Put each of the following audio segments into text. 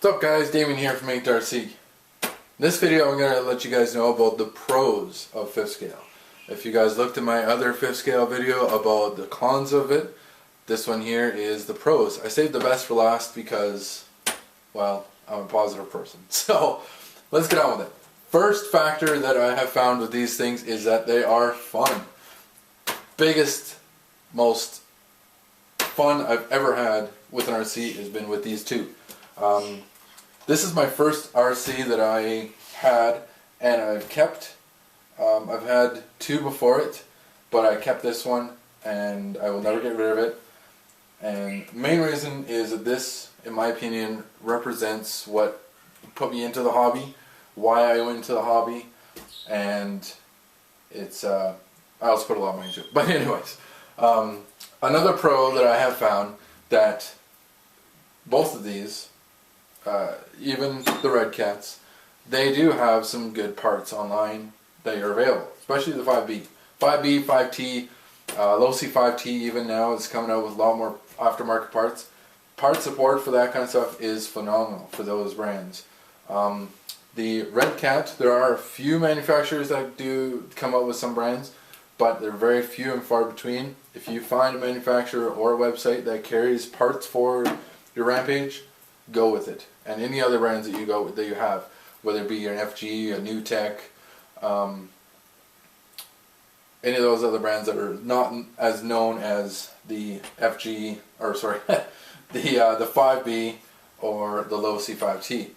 What's up guys, Damien here from 8RC. In this video I'm going to let you guys know about the pros of fifth scale. If you guys looked at my other fifth scale video about the cons of it, this one here is the pros. I saved the best for last because, well, I'm a positive person. So, let's get on with it. First factor that I have found with these things is that they are fun. Biggest, most fun I've ever had with an RC has been with these two. This is my first RC that I had, and I've kept. I've had two before it, but I kept this one, and I will never get rid of it. And the main reason is that this, in my opinion, represents what put me into the hobby, why I went into the hobby, and it's, I also put a lot of money into it. But anyways, another pro that I have found that both of these, even the Red Cats, they do have some good parts online that are available, especially the 5B. 5B, 5T, low C5T even now is coming out with a lot more aftermarket parts. Part support for that kind of stuff is phenomenal for those brands. The Red Cat, there are a few manufacturers that do come out with some brands, but they're very few and far between. If you find a manufacturer or a website that carries parts for your Rampage, go with it. And any other brands that you have, whether it be an FG, a New Tech, any of those other brands that are not as known as the FG, or sorry, the 5B or the low C5T.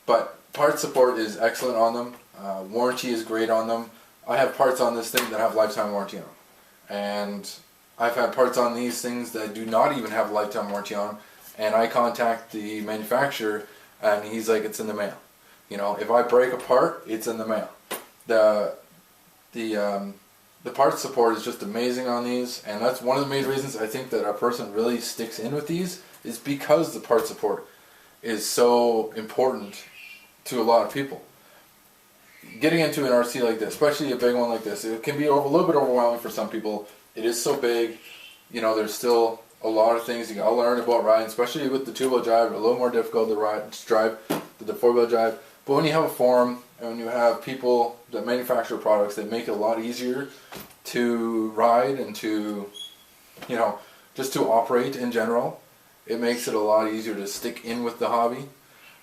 But part support is excellent on them. Warranty is great on them. I have parts on this thing that have lifetime warranty on them. And I've had parts on these things that do not even have a lifetime warranty on them. And I contact the manufacturer and he's like, it's in the mail. You know, if I break a part, it's in the mail. The part support is just amazing on these, and that's one of the main reasons I think that a person really sticks in with these, is because the part support is so important to a lot of people. Getting into an RC like this, especially a big one like this, it can be a little bit overwhelming for some people. It is so big, you know, there's still a lot of things you gotta learn about riding, especially with the two-wheel drive, a little more difficult to drive than the four-wheel drive. But when you have a forum and when you have people that manufacture products that make it a lot easier to ride and to, you know, just to operate in general, it makes it a lot easier to stick in with the hobby.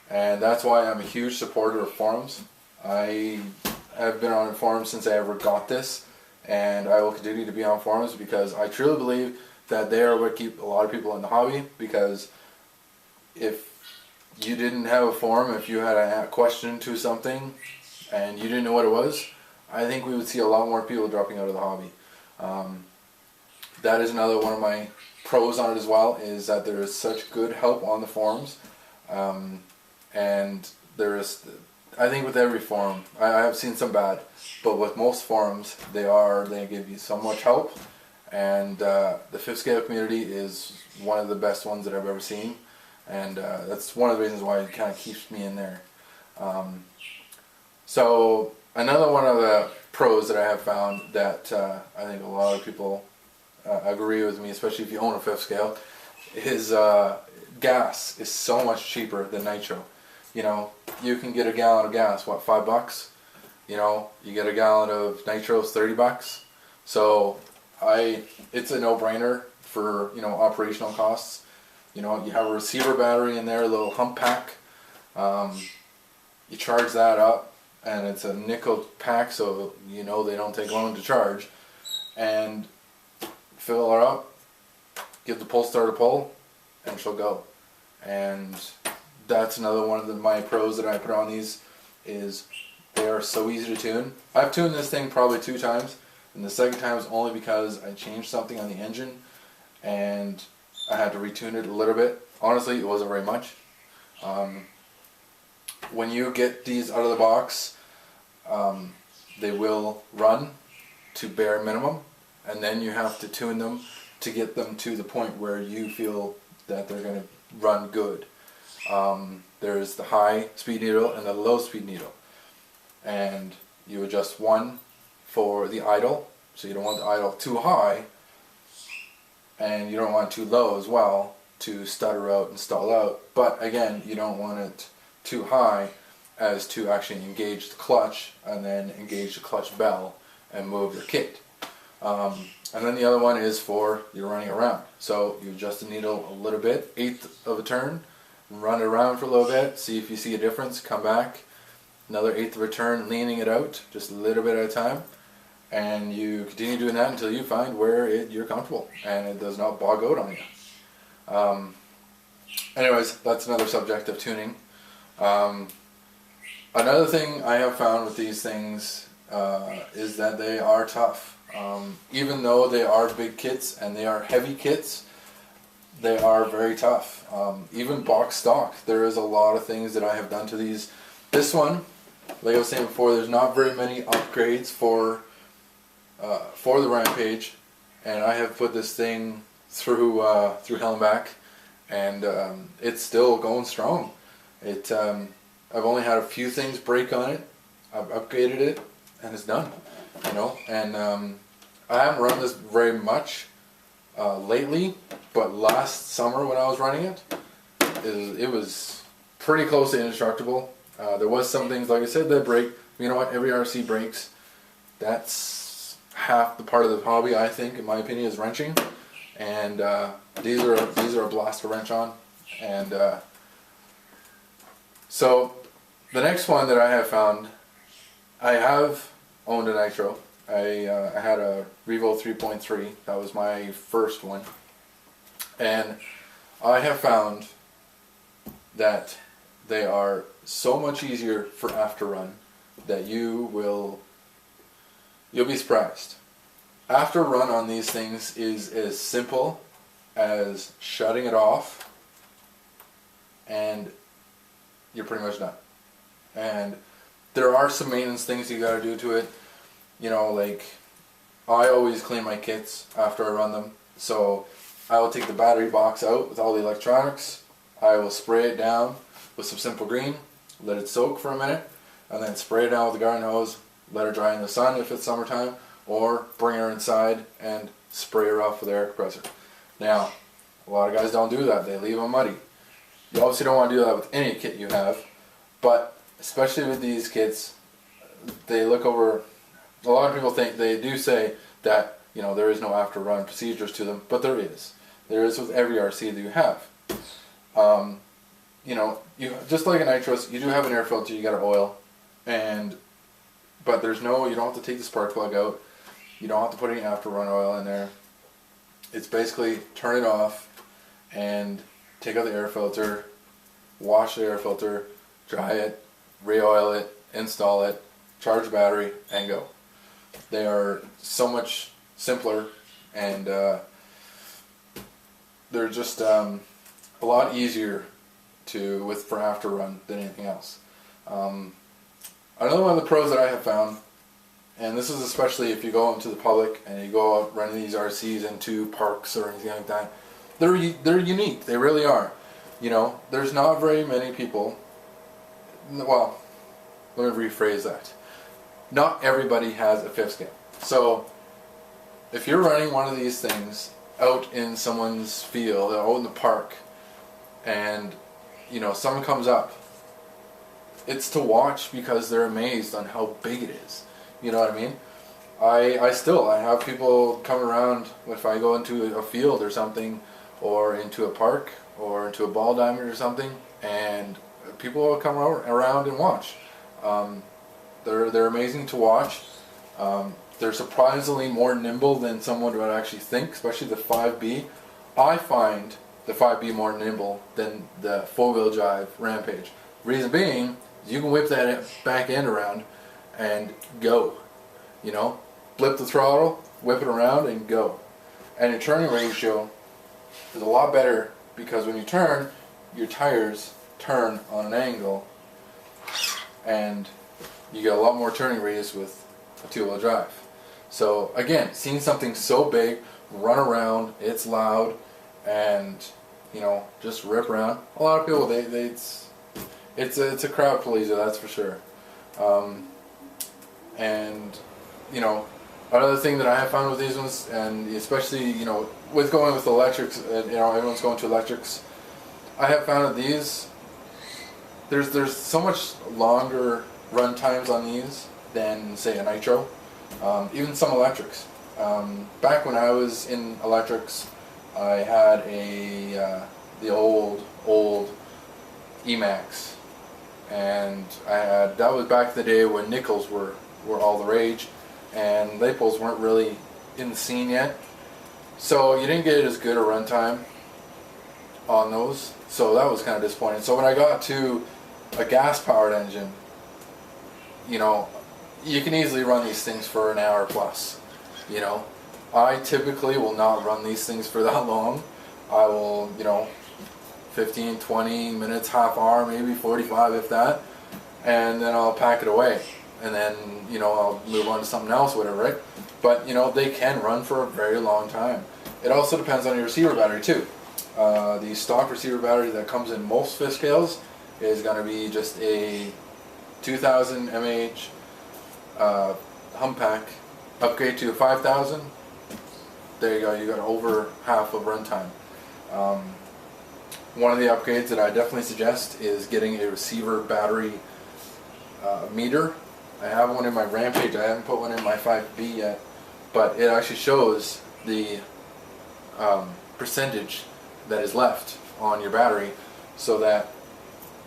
And that's why I'm a huge supporter of forums. I have been on forums since I ever got this, and I will continue to be on forums because I truly believe that they are what keep a lot of people in the hobby. Because if you didn't have a forum, if you had a question to something and you didn't know what it was, I think we would see a lot more people dropping out of the hobby. That is another one of my pros on it as well, is that there is such good help on the forums. And there is, I think with every forum, I have seen some bad, but with most forums, they give you so much help. And the fifth scale community is one of the best ones that I've ever seen. And that's one of the reasons why it kind of keeps me in there. So another one of the pros that I have found that I think a lot of people agree with me, especially if you own a fifth scale, is gas is so much cheaper than nitro. You know, you can get a gallon of gas, what, $5? You know, you get a gallon of nitro, it's $30. So it's a no-brainer for, you know, operational costs. You know, you have a receiver battery in there, a little hump pack. You charge that up, and it's a nickel pack, so you know they don't take long to charge. And fill her up, give the pull star a pull, and she'll go. And that's another one of my pros that I put on these, is they are so easy to tune. I've tuned this thing probably 2 times, and the second time was only because I changed something on the engine, and I had to retune it a little bit. Honestly, it wasn't very much. When you get these out of the box, they will run to bare minimum, and then you have to tune them to get them to the point where you feel that they're going to run good. There's the high speed needle and the low speed needle, and you adjust one for the idle, so you don't want the idle too high, and you don't want it too low as well, to stutter out and stall out. But again, you don't want it too high as to actually engage the clutch and then engage the clutch bell and move your kit. And then the other one is for you're running around. So you adjust the needle a little bit, 1/8 of a turn, run it around for a little bit, see if you see a difference, come back, another 1/8 of a turn, leaning it out, just a little bit at a time. And you continue doing that until you find where you're comfortable and it does not bog out on you. Anyways, that's another subject of tuning. Another thing I have found with these things is that they are tough. Even though they are big kits and they are heavy kits, they are very tough. Even box stock, there is a lot of things that I have done to these. This one, like I was saying before, there's not very many upgrades for the Rampage, and I have put this thing through hell and back, and it's still going strong. I've only had a few things break on it. I've upgraded it, and it's done. You know, and I haven't run this very much lately, but last summer when I was running it, it was pretty close to indestructible. There was some things, like I said, that break. You know what? Every RC breaks. That's half the part of the hobby, I think, in my opinion, is wrenching. And these are a blast to wrench on. And so the next one that I have found, I have owned a nitro. I had a Revo 3.3. That was my first one. And I have found that they are so much easier for after run that you'll be surprised. After run on these things is as simple as shutting it off and you're pretty much done. And there are some maintenance things you gotta do to it. You know, like I always clean my kits after I run them. So I will take the battery box out with all the electronics. I will spray it down with some simple green, let it soak for a minute, and then spray it down with the garden hose, let her dry in the sun if it's summertime, or bring her inside and spray her off with the air compressor. Now, a lot of guys don't do that. They leave them muddy. You obviously don't want to do that with any kit you have, but especially with these kits, they look over. A lot of people think, they do say that, you know, there is no after run procedures to them, but there is. There is with every RC that you have. You know, you just like a nitros, you do have an air filter you got to oil, but there's no, you don't have to take the spark plug out. You don't have to put any after run oil in there. It's basically turn it off and take out the air filter, wash the air filter, dry it, re-oil it, install it, charge the battery, and go. They are so much simpler, and they're just a lot easier for after run than anything else. Another one of the pros that I have found, and this is especially if you go out into the public and you go out running these RCs into parks or anything like that, they're unique. They really are. You know, there's not very many people. Well, let me rephrase that. Not everybody has a fifth scale. So if you're running one of these things out in someone's field, out in the park, and you know someone comes up, it's to watch because they're amazed on how big it is. You know what I mean? I have people come around if I go into a field or something, or into a park, or into a ball diamond or something, and people will come around and watch. They're amazing to watch. They're surprisingly more nimble than someone would actually think, especially the 5B. I find the 5B more nimble than the four-wheel drive Rampage. Reason being, you can whip that back end around and go. You know, flip the throttle, whip it around, and go. And your turning ratio is a lot better because when you turn, your tires turn on an angle, and you get a lot more turning radius with a two-wheel drive. So again, seeing something so big run around, it's loud, and you know, just rip around. A lot of people, it's a crowd pleaser, that's for sure. And you know, Another thing that I have found with these ones, and especially, you know, with going with electrics, you know, everyone's going to electrics, I have found that these, there's so much longer run times on these than, say, a nitro. Even some electrics. Back when I was in electrics, I had the old Emax, and that was back in the day when nickels were all the rage, and LiPos weren't really in the scene yet, so you didn't get as good a runtime on those. So that was kind of disappointing. So when I got to a gas-powered engine, you know, you can easily run these things for an hour plus. You know, I typically will not run these things for that long. I will, you know, 15, 20 minutes, half hour, maybe 45 if that, and then I'll pack it away, and then, you know, I'll move on to something else, whatever, right? But, you know, they can run for a very long time. It also depends on your receiver battery too. The stock receiver battery that comes in most fifth scales is going to be just a 2000 mAh hum pack. Upgrade to a 5000. There you go. You got over half of runtime. One of the upgrades that I definitely suggest is getting a receiver battery meter. I have one in my Rampage. I haven't put one in my 5B yet, but it actually shows the percentage that is left on your battery, so that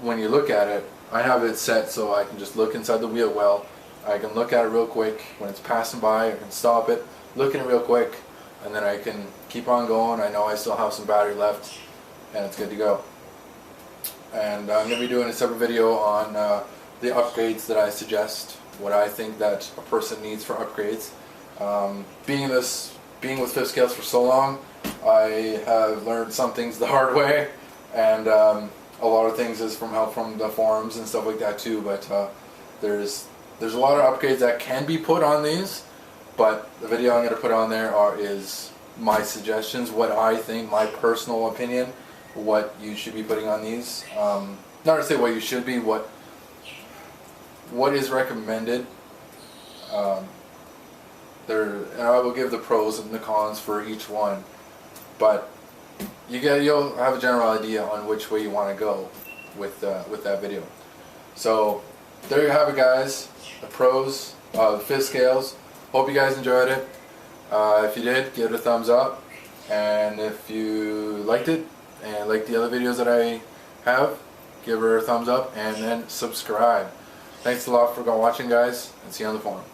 when you look at it, I have it set so I can just look inside the wheel well. I can look at it real quick when it's passing by. I can stop it, look at it real quick, and then I can keep on going. I know I still have some battery left, and it's good to go. And I'm going to be doing a separate video on the upgrades that I suggest, what I think that a person needs for upgrades. Being with fifth scales for so long, I have learned some things the hard way, and a lot of things is from help from the forums and stuff like that too. But there's a lot of upgrades that can be put on these, but the video I'm going to put on there is my suggestions, what I think, my personal opinion, what you should be putting on these. Not to say what you should be, what is recommended. And I will give the pros and the cons for each one, but you'll have a general idea on which way you want to go with that video. So there you have it, guys. The pros of fifth scales. Hope you guys enjoyed it. If you did, give it a thumbs up, and if you liked it and like the other videos that I have, give her a thumbs up and then subscribe. Thanks a lot for watching, guys, and see you on the forum.